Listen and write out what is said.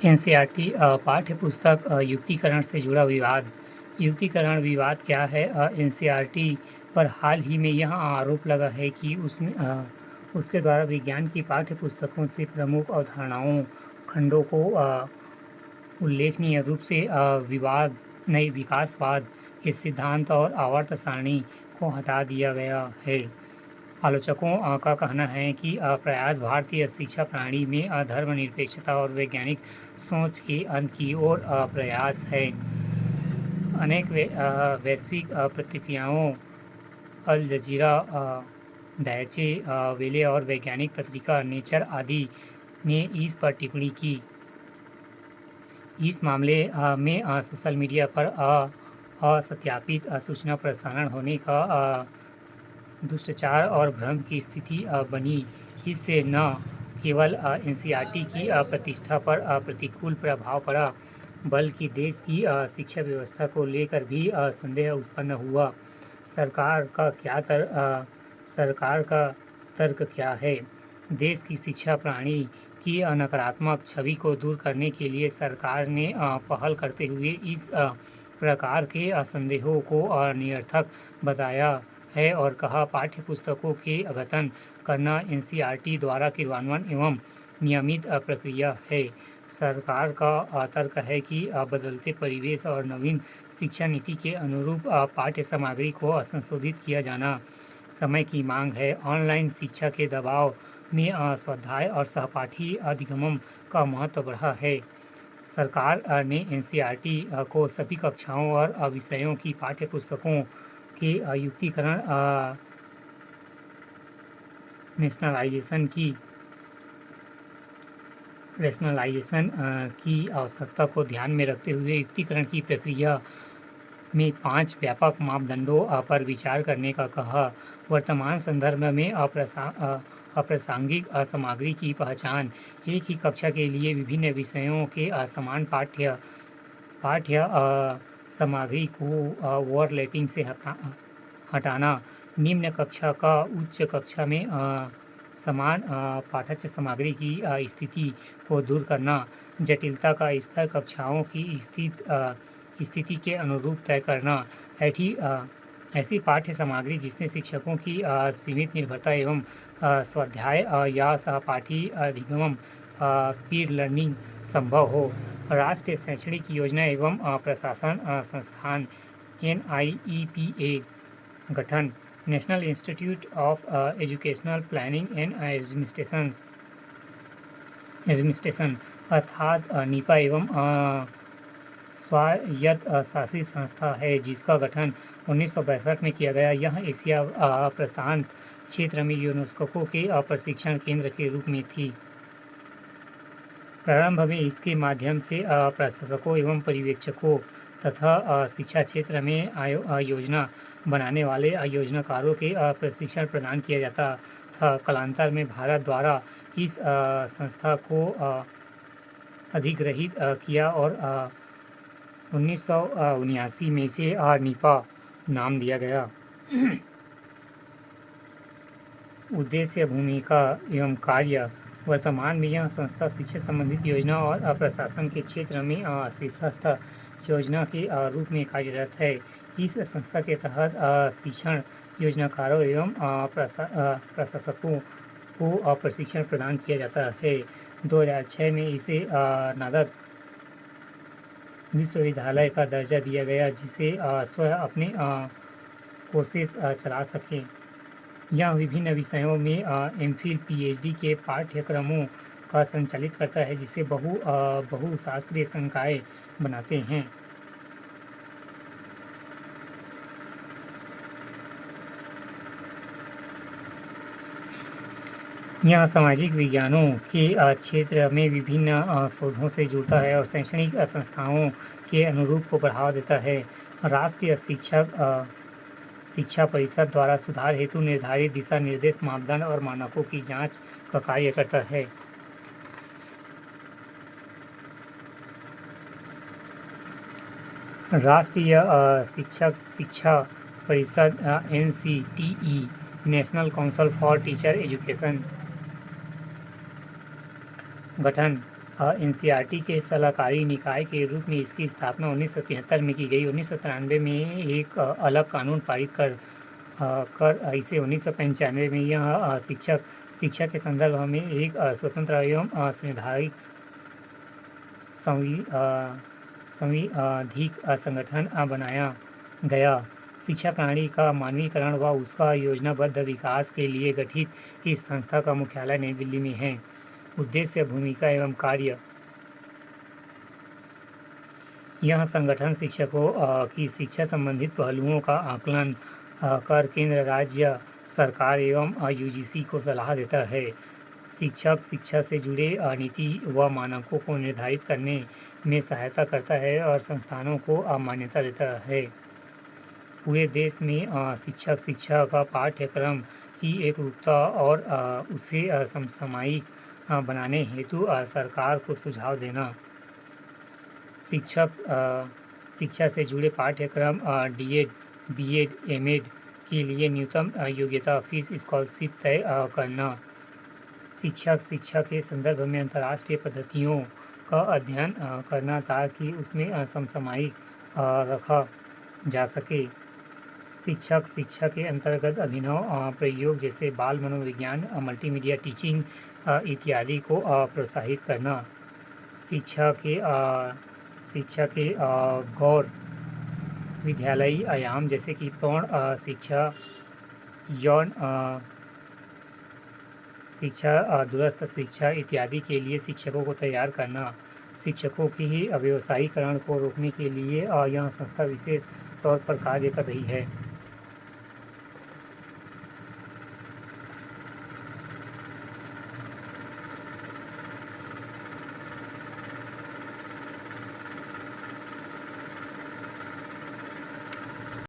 NCERT पाठ्य पुस्तक युक्तिकरण से जुड़ा विवाद। युक्तिकरण विवाद क्या है? एनसीईआरटी पर हाल ही में यह आरोप लगा है कि उसके द्वारा विज्ञान की पाठ्य पुस्तकों से प्रमुख अवधारणाओं खंडों को उल्लेखनीय रूप से विवाद नए विकासवाद के सिद्धांत और आवर्त सारणी को हटा दिया गया है। आलोचकों का कहना है कि प्रयास भारतीय शिक्षा प्रणाली में धर्मनिरपेक्षता और वैज्ञानिक सोच के अंत की ओर प्रयास है। अनेक वैश्विक पत्रिकाओं अल जजीरा, डैचे वेले और वैज्ञानिक पत्रिका नेचर आदि ने इस पर टिप्पणी की। इस मामले में सोशल मीडिया पर असत्यापित सूचना प्रसारण होने का दुष्टाचार और भ्रम की स्थिति बनी। इससे न केवल एनसीईआरटी की प्रतिष्ठा पर प्रतिकूल प्रभाव पड़ा, बल्कि देश की शिक्षा व्यवस्था को लेकर भी संदेह उत्पन्न हुआ। सरकार का तर्क क्या है? देश की शिक्षा प्रणाली की नकारात्मक छवि को दूर करने के लिए सरकार ने पहल करते हुए इस प्रकार के संदेहों को निरर्थक बताया है और कहा, पाठ्य पुस्तकों के अद्यतन करना एनसीईआरटी द्वारा क्रियान्वयन एवं नियमित प्रक्रिया है। सरकार का तर्क है कि बदलते परिवेश और नवीन शिक्षा नीति के अनुरूप पाठ्य सामग्री को संशोधित किया जाना समय की मांग है। ऑनलाइन शिक्षा के दबाव में स्वाध्याय और सहपाठी अधिगम का महत्व बढ़ा है। सरकार ने एनसीईआरटी को सभी कक्षाओं और विषयों की पाठ्य पुस्तकों के युक्तिकरण रेशनलाइजेशन की आवश्यकता को ध्यान में रखते हुए युक्तिकरण की प्रक्रिया में 5 व्यापक मापदंडों पर विचार करने का कहा। वर्तमान संदर्भ में अप्रासंगिक सामग्री की पहचान, एक ही कक्षा के लिए विभिन्न विषयों के समान पाठ्य सामग्री को ओवरलैपिंग से हटाना, निम्न कक्षा का उच्च कक्षा में समान पाठ्य सामग्री की स्थिति को दूर करना, जटिलता का स्तर कक्षाओं की स्थिति के अनुरूप तय करना, ऐसी पाठ्य सामग्री जिसमें शिक्षकों की सीमित निर्भरता एवं स्वाध्याय या सहपाठी अधिगम पीर लर्निंग संभव हो। राष्ट्रीय शैक्षणिक योजना एवं प्रशासन संस्थान NIEPA गठन, national institute of educational planning and administration अर्थात निपा एवं स्वायत्त शासित संस्था है, जिसका गठन 1962 में किया गया। यह एशिया प्रशांत क्षेत्र में यूनेस्को के प्रशिक्षण केंद्र के रूप में थी। प्रारंभ में इसके माध्यम से प्रशासकों एवं पर्यवेक्षकों तथा शिक्षा क्षेत्र में योजना बनाने वाले योजनाकारों के प्रशिक्षण प्रदान किया जाता था। कालांतर में भारत द्वारा इस संस्था को अधिग्रहित किया और 1979 में से निपा नाम दिया गया। उद्देश्य, भूमिका एवं कार्य। वर्तमान में यह संस्था शिक्षा संबंधित योजना और प्रशासन के क्षेत्र में शीर्षस्थ योजना के रूप में कार्यरत है। इस संस्था के तहत शिक्षण योजनाकारों एवं प्रशासकों को प्रशिक्षण प्रदान किया जाता है। 2006 में इसे नालंदा विश्वविद्यालय का दर्जा दिया गया, जिसे स्वयं अपने कोर्सेस चला सके। यह विभिन्न विषयों में एमफिल PhD के पाठ्यक्रमों का संचालित करता है, जिसे बहुशास्त्रीय संकाय बनाते हैं। यह सामाजिक विज्ञानों के क्षेत्र में विभिन्न शोधों से जुड़ता है और शैक्षणिक संस्थाओं के अनुरूप को बढ़ावा देता है। राष्ट्रीय शिक्षा परिषद द्वारा सुधार हेतु निर्धारित दिशा निर्देश, मापदंड और मानकों की जांच का कार्य करता है। राष्ट्रीय शिक्षा परिषद NCTE, national council for teacher education गठन, एनसीईआरटी के सलाहकारी निकाय के रूप में इसकी स्थापना 1973 में की गई। 1993 में एक अलग कानून पारित कर इसे 1995 में यह शिक्षा के संदर्भ में एक स्वतंत्र एवं संवैधानिक संविधिक संगठन बनाया गया। शिक्षा प्रणाली का मानवीकरण व उसका योजनाबद्ध विकास के लिए गठित इस संस्था का मुख्यालय नई दिल्ली में है। उद्देश्य, भूमिका एवं कार्य। यह संगठन शिक्षकों की शिक्षा संबंधित पहलुओं का आकलन कर केंद्र, राज्य सरकार एवं यूजीसी को सलाह देता है। शिक्षक शिक्षा से जुड़े नीति व मानकों को निर्धारित करने में सहायता करता है और संस्थानों को मान्यता देता है। पूरे देश में शिक्षा का पाठ्यक्रम की एकरूपता और उसे समसामयिक बनाने हेतु सरकार को सुझाव देना। शिक्षा से जुड़े पाठ्यक्रम डीएड, बीएड, एमएड के लिए न्यूनतम योग्यता फीस स्कॉलरशिप तय करना। शिक्षा के संदर्भ में अंतर्राष्ट्रीय पद्धतियों का अध्ययन करना ताकि उसमें समसामयिक रखा जा सके। शिक्षा के अंतर्गत अभिनव प्रयोग जैसे बाल मनोविज्ञान, मल्टीमीडिया टीचिंग इत्यादि को प्रोत्साहित करना। शिक्षा के गौर विद्यालयी आयाम जैसे कि प्रौढ़ शिक्षा, यौन शिक्षा, दूरस्थ शिक्षा इत्यादि के लिए शिक्षकों को तैयार करना। शिक्षकों की व्यावसायीकरण को रोकने के लिए यह संस्था विशेष तौर पर कार्य कर रही है।